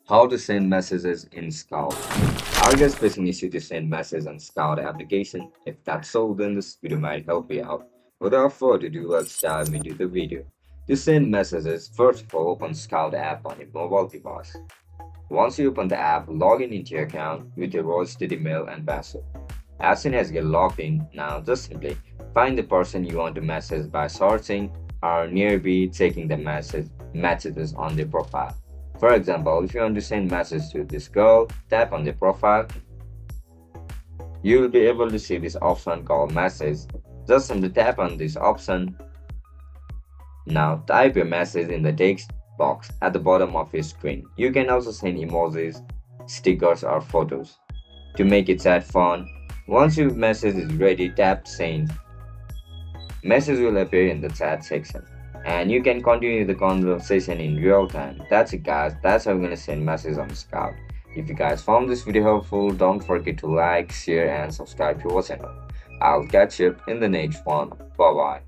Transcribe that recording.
How to send messages in Scout. Are you guys facing issue to send messages on Scout application? If that's so, then this video might help you out. Without further ado, let's dive into the video. To send messages, first of all, open Scout app on your mobile device. Once you open the app, log in into your account with your registered email and password. As soon as you get logged in, now just simply find the person you want to message by searching or nearby checking the messages on their profile. For example, if you want to send message to this girl, tap on the profile. You will be able to see this option called message. Just simply tap on this option. Now type your message in the text box at the bottom of your screen. You can also send emojis, stickers or photos. To make it chat fun, once your message is ready, tap send. Message will appear in the chat section and you can continue the conversation in real time. That's it guys, that's how I'm gonna send messages on Scout. If you guys found this video helpful, don't forget to like, share and subscribe to our channel. I'll catch you in the next one. Bye bye.